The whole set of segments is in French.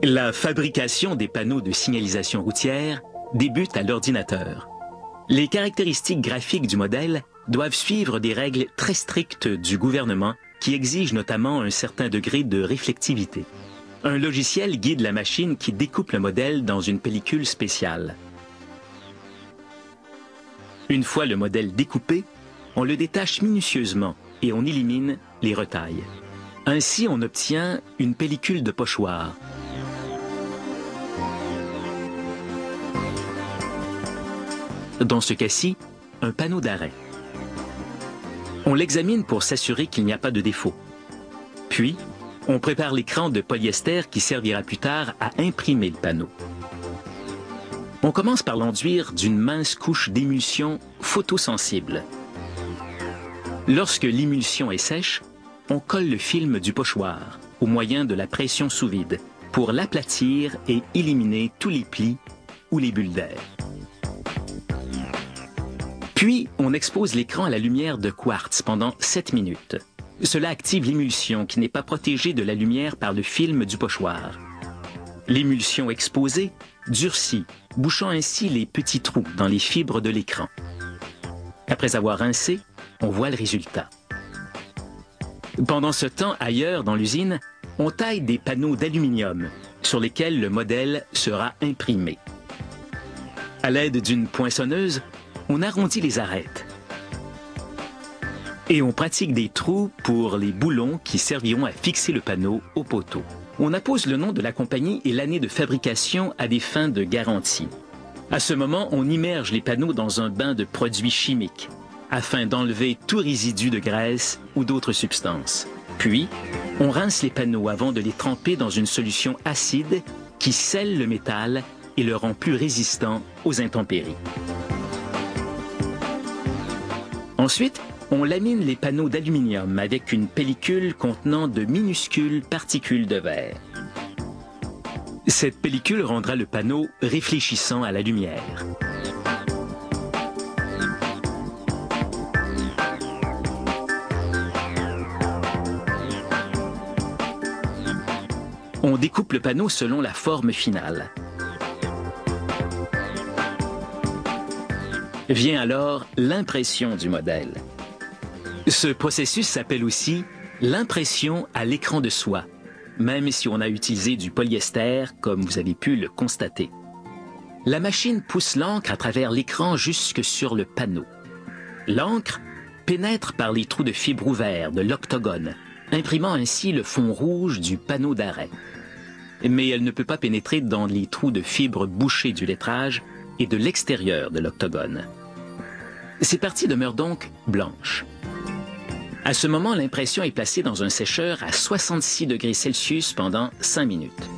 La fabrication des panneaux de signalisation routière débute à l'ordinateur. Les caractéristiques graphiques du modèle doivent suivre des règles très strictes du gouvernement qui exigent notamment un certain degré de réflectivité. Un logiciel guide la machine qui découpe le modèle dans une pellicule spéciale. Une fois le modèle découpé, on le détache minutieusement et on élimine les retailles. Ainsi, on obtient une pellicule de pochoir. Dans ce cas-ci, un panneau d'arrêt. On l'examine pour s'assurer qu'il n'y a pas de défaut. Puis, on prépare l'écran de polyester qui servira plus tard à imprimer le panneau. On commence par l'enduire d'une mince couche d'émulsion photosensible. Lorsque l'émulsion est sèche, on colle le film du pochoir au moyen de la pression sous vide pour l'aplatir et éliminer tous les plis ou les bulles d'air. Puis, on expose l'écran à la lumière de quartz pendant 7 minutes. Cela active l'émulsion qui n'est pas protégée de la lumière par le film du pochoir. L'émulsion exposée durcit, bouchant ainsi les petits trous dans les fibres de l'écran. Après avoir rincé, on voit le résultat. Pendant ce temps, ailleurs dans l'usine, on taille des panneaux d'aluminium sur lesquels le modèle sera imprimé. À l'aide d'une poinçonneuse, on arrondit les arêtes. Et on pratique des trous pour les boulons qui serviront à fixer le panneau au poteau. On appose le nom de la compagnie et l'année de fabrication à des fins de garantie. À ce moment, on immerge les panneaux dans un bain de produits chimiques afin d'enlever tout résidu de graisse ou d'autres substances. Puis, on rince les panneaux avant de les tremper dans une solution acide qui scelle le métal et le rend plus résistant aux intempéries. Ensuite, on lamine les panneaux d'aluminium avec une pellicule contenant de minuscules particules de verre. Cette pellicule rendra le panneau réfléchissant à la lumière. On découpe le panneau selon la forme finale. Vient alors l'impression du modèle. Ce processus s'appelle aussi l'impression à l'écran de soie, même si on a utilisé du polyester, comme vous avez pu le constater. La machine pousse l'encre à travers l'écran jusque sur le panneau. L'encre pénètre par les trous de fibre ouverts de l'octogone, imprimant ainsi le fond rouge du panneau d'arrêt. Mais elle ne peut pas pénétrer dans les trous de fibre bouchés du lettrage et de l'extérieur de l'octogone. Ces parties demeurent donc blanches. À ce moment, l'impression est placée dans un sécheur à 66 degrés Celsius pendant 5 minutes.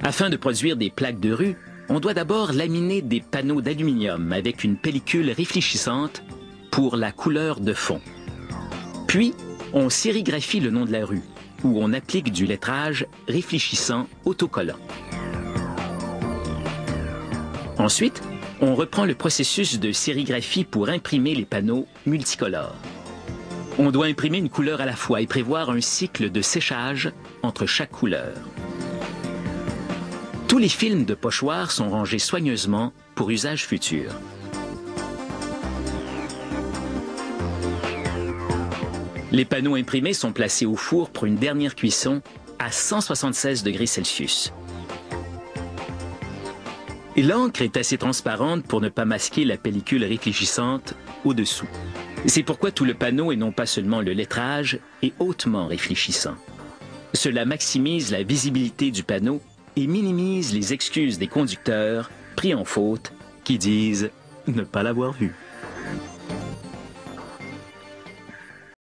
Afin de produire des plaques de rue, on doit d'abord laminer des panneaux d'aluminium avec une pellicule réfléchissante pour la couleur de fond. Puis, on sérigraphie le nom de la rue, où on applique du lettrage réfléchissant autocollant. Ensuite, on reprend le processus de sérigraphie pour imprimer les panneaux multicolores. On doit imprimer une couleur à la fois et prévoir un cycle de séchage entre chaque couleur. Tous les films de pochoir sont rangés soigneusement pour usage futur. Les panneaux imprimés sont placés au four pour une dernière cuisson à 176 degrés Celsius. L'encre est assez transparente pour ne pas masquer la pellicule réfléchissante au-dessous. C'est pourquoi tout le panneau et non pas seulement le lettrage est hautement réfléchissant. Cela maximise la visibilité du panneau et minimise les excuses des conducteurs pris en faute qui disent ne pas l'avoir vu.